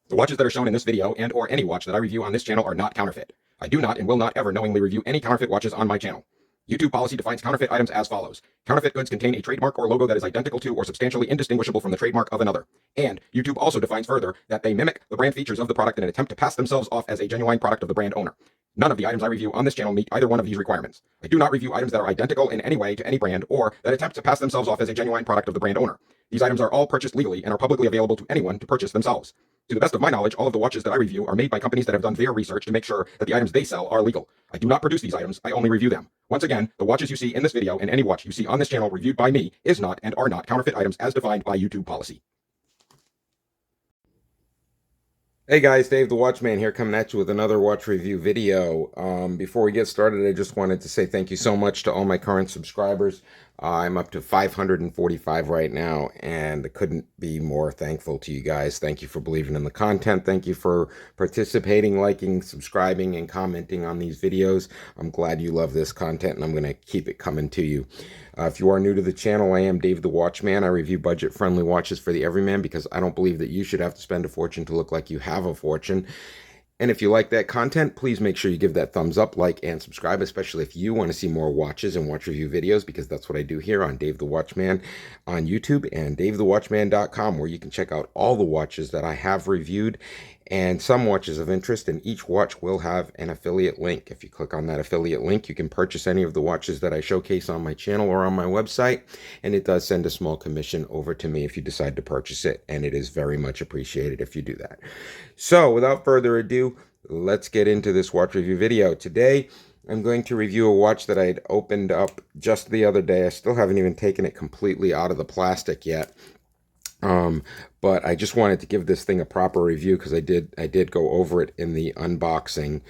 The watches that are shown in this video and or any watch that I review on this channel are not counterfeit. I do not and will not ever knowingly review any counterfeit watches on my channel. YouTube policy defines counterfeit items as follows. Counterfeit goods contain a trademark or logo that is identical to or substantially indistinguishable from the trademark of another. And YouTube also defines further that they mimic the brand features of the product in an attempt to pass themselves off as a genuine product of the brand owner. None of the items I review on this channel meet either one of these requirements. I do not review items that are identical in any way to any brand or that attempt to pass themselves off as a genuine product of the brand owner. These items are all purchased legally and are publicly available to anyone to purchase themselves. To the best of my knowledge, all of the watches that I review are made by companies that have done their research to make sure that the items they sell are legal. I do not produce these items, I only review them. Once again, the watches you see in this video and any watch you see on this channel reviewed by me is not and are not counterfeit items as defined by YouTube policy. Hey guys, Dave the Watchman here coming at you with another watch review video. Before we get started, I just wanted to say thank you so much to all my current subscribers. I'm up to 545 right now, and I couldn't be more thankful to you guys. Thank you for believing in the content. Thank you for participating, liking, subscribing, and commenting on these videos. I'm glad you love this content, and I'm going to keep it coming to you. If you are new to the channel, I am Dave the Watchman. I review budget-friendly watches for the everyman because I don't believe that you should have to spend a fortune to look like you have a fortune. And if you like that content, please make sure you give that thumbs up, like, and subscribe, especially if you want to see more watches and watch review videos, because that's what I do here on Dave the Watchman on YouTube and davethewatchman.com, where you can check out all the watches that I have reviewed and some watches of interest, and each watch will have an affiliate link. If you click on that affiliate link, you can purchase any of the watches that I showcase on my channel or on my website, and it does send a small commission over to me if you decide to purchase it, and it is very much appreciated if you do that. So without further ado, let's get into this watch review video. Today, I'm going to review a watch that I had opened up just the other day. I still haven't even taken it completely out of the plastic yet. But I just wanted to give this thing a proper review because I did go over it in the unboxing.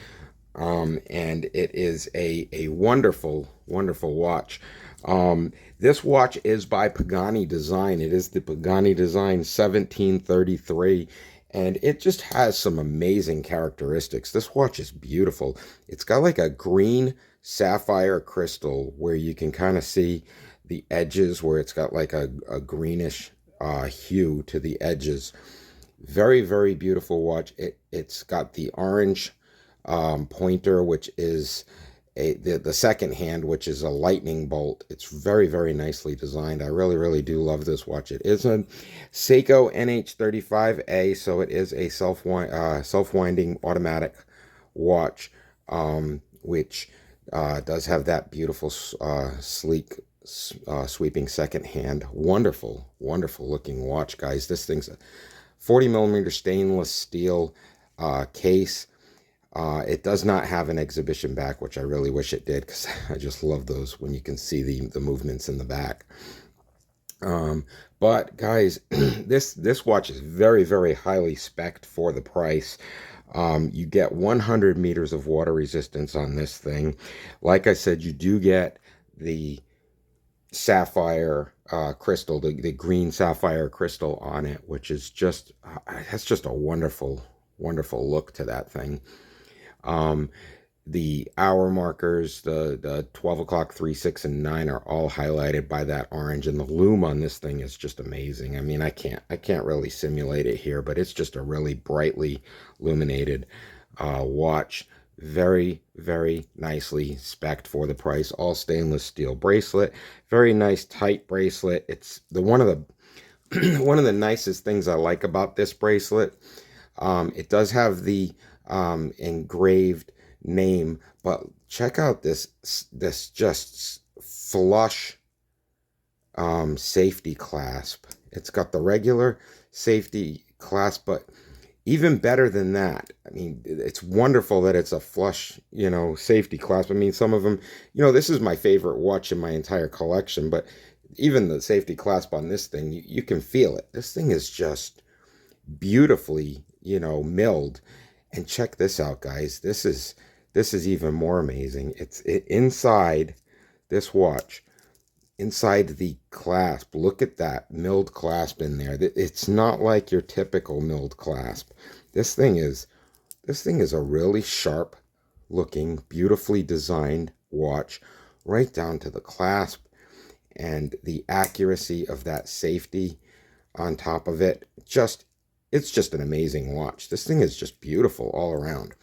And it is a wonderful, wonderful watch. This watch is by Pagani Design. It is the Pagani Design 1733. And it just has some amazing characteristics. This watch is beautiful. It's got like a green sapphire crystal where you can kind of see the edges where it's got like a greenish hue to the edges. Very, very beautiful watch. It's got the orange pointer, which is the second hand, which is a lightning bolt. It's very, very nicely designed. I really, really do love this watch. It is a SEIKO NH35A, so it is a self-winding automatic watch, which does have that beautiful, sleek, sweeping second hand. Wonderful, wonderful looking watch, guys. This thing's a 40mm stainless steel case. It does not have an exhibition back, which I really wish it did, because I just love those when you can see the movements in the back. But guys, this watch is very, very highly spec'd for the price. You get 100 meters of water resistance on this thing. Like I said, you do get the sapphire crystal, the green sapphire crystal on it, which is just, has just a wonderful, wonderful look to that thing. The hour markers, the 12 o'clock, 3, 6, and 9 are all highlighted by that orange, and the lume on this thing is just amazing. I mean, I can't really simulate it here, but it's just a really brightly illuminated watch. Very, very nicely spec'd for the price. All stainless steel bracelet. Very nice tight bracelet. It's one of the one of the nicest things I like about this bracelet. It does have the engraved name, but check out this just flush safety clasp. It's got the regular safety clasp, but even better than that, I mean, it's wonderful that it's a flush, safety clasp. I mean, some of them, this is my favorite watch in my entire collection, but even the safety clasp on this thing, you can feel it. This thing is just beautifully, milled. And check this out, guys. This is even more amazing. It's inside this watch, inside the clasp. Look at that milled clasp in there. It's not like your typical milled clasp. This thing is a really sharp looking, beautifully designed watch, right down to the clasp, and the accuracy of that safety on top of it. It's just an amazing watch. This thing is just beautiful all around.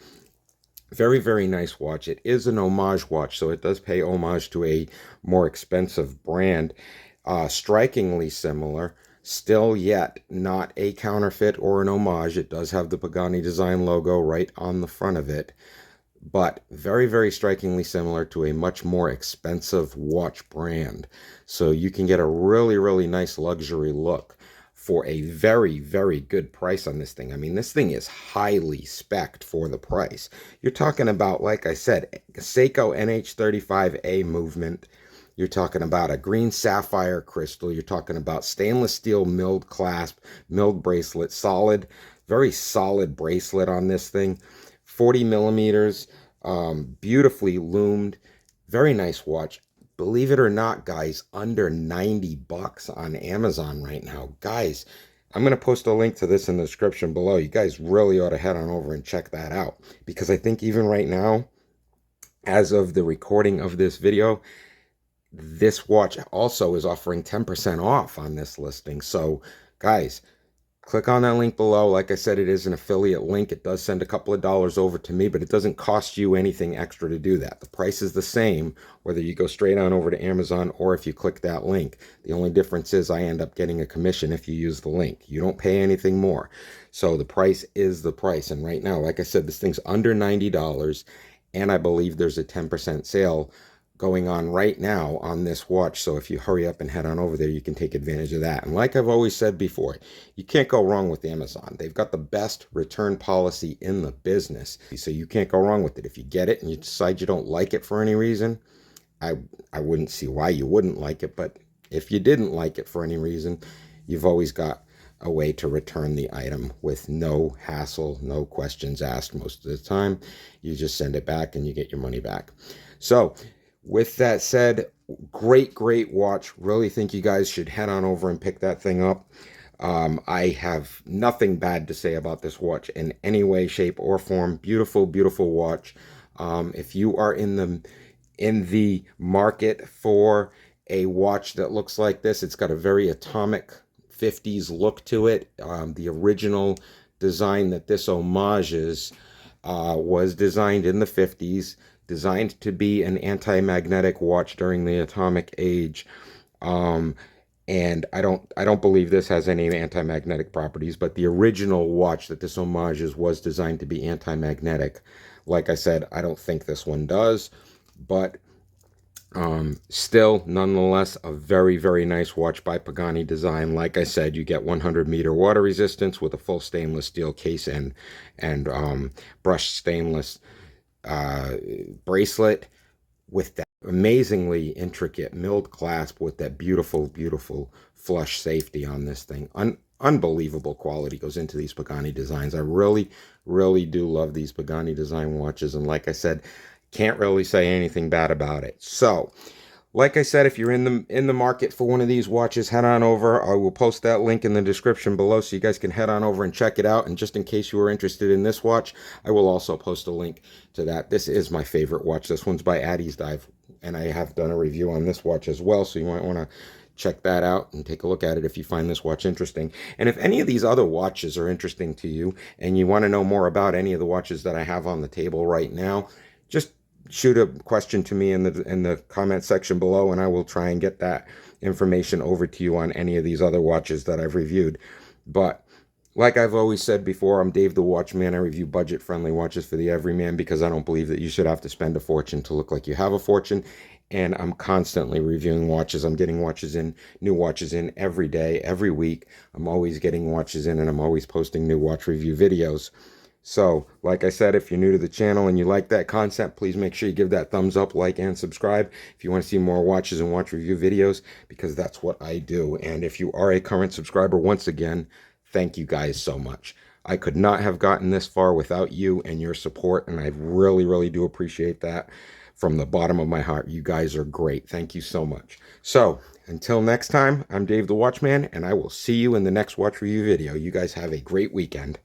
Very, very nice watch. It is an homage watch, so it does pay homage to a more expensive brand. Strikingly similar, still yet not a counterfeit or an homage. It does have the Pagani design logo right on the front of it, but very, very strikingly similar to a much more expensive watch brand. So you can get a really, really nice luxury look for a very, very good price on this thing. I mean, this thing is highly spec'd for the price. You're talking about, like I said, Seiko NH35A movement. You're talking about a green sapphire crystal. You're talking about stainless steel milled clasp, milled bracelet, solid, very solid bracelet on this thing. 40 millimeters, beautifully loomed, very nice watch. Believe it or not, guys, under 90 bucks on Amazon right now. Guys, I'm going to post a link to this in the description below. You guys really ought to head on over and check that out, because I think even right now, as of the recording of this video, this watch also is offering 10% off on this listing. So, guys, click on that link below. Like I said, it is an affiliate link. It does send a couple of dollars over to me, but it doesn't cost you anything extra to do that. The price is the same, whether you go straight on over to Amazon or if you click that link. The only difference is I end up getting a commission if you use the link. You don't pay anything more. So the price is the price. And right now, like I said, this thing's under $90, and I believe there's a 10% sale going on right now on this watch. So if you hurry up and head on over there, you can take advantage of that. And like I've always said before, you can't go wrong with Amazon. They've got the best return policy in the business, so you can't go wrong with it. If you get it and you decide you don't like it for any reason, I wouldn't see why you wouldn't like it. But if you didn't like it for any reason, you've always got a way to return the item with no hassle, no questions asked. Most of the time, you just send it back and you get your money back. So with that said, great, great watch. Really think you guys should head on over and pick that thing up. I have nothing bad to say about this watch in any way, shape, or form. Beautiful, beautiful watch. If you are in the market for a watch that looks like this, it's got a very atomic 50s look to it. The original design that this homages was designed in the 50s. Designed to be an anti-magnetic watch during the atomic age, and I don't believe this has any anti-magnetic properties. But the original watch that this homages was designed to be anti-magnetic. Like I said, I don't think this one does, but still, nonetheless, a very, very nice watch by Pagani Design. Like I said, you get 100-meter water resistance with a full stainless steel case and brushed stainless bracelet with that amazingly intricate milled clasp with that beautiful, beautiful flush safety on this thing. Unbelievable quality goes into these Pagani designs. I really, really do love these Pagani design watches, and like I said, can't really say anything bad about it. So, like I said, if you're in the market for one of these watches, head on over. I will post that link in the description below so you guys can head on over and check it out. And just in case you were interested in this watch, I will also post a link to that. This is my favorite watch. This one's by Addie's Dive, and I have done a review on this watch as well, so you might want to check that out and take a look at it if you find this watch interesting. And if any of these other watches are interesting to you and you want to know more about any of the watches that I have on the table right now, just shoot a question to me in the comment section below, and I will try and get that information over to you on any of these other watches that I've reviewed. But like I've always said before, I'm Dave the Watchman. I review budget-friendly watches for the everyman because I don't believe that you should have to spend a fortune to look like you have a fortune. And I'm constantly reviewing watches. I'm getting watches in, new watches in every day, every week. I'm always getting watches in, and I'm always posting new watch review videos. So, like I said, if you're new to the channel and you like that concept, please make sure you give that thumbs up, like, and subscribe if you want to see more watches and watch review videos, because that's what I do. And if you are a current subscriber, once again, thank you guys so much. I could not have gotten this far without you and your support, and I really, really do appreciate that from the bottom of my heart. You guys are great. Thank you so much. So, until next time, I'm Dave the Watchman, and I will see you in the next watch review video. You guys have a great weekend.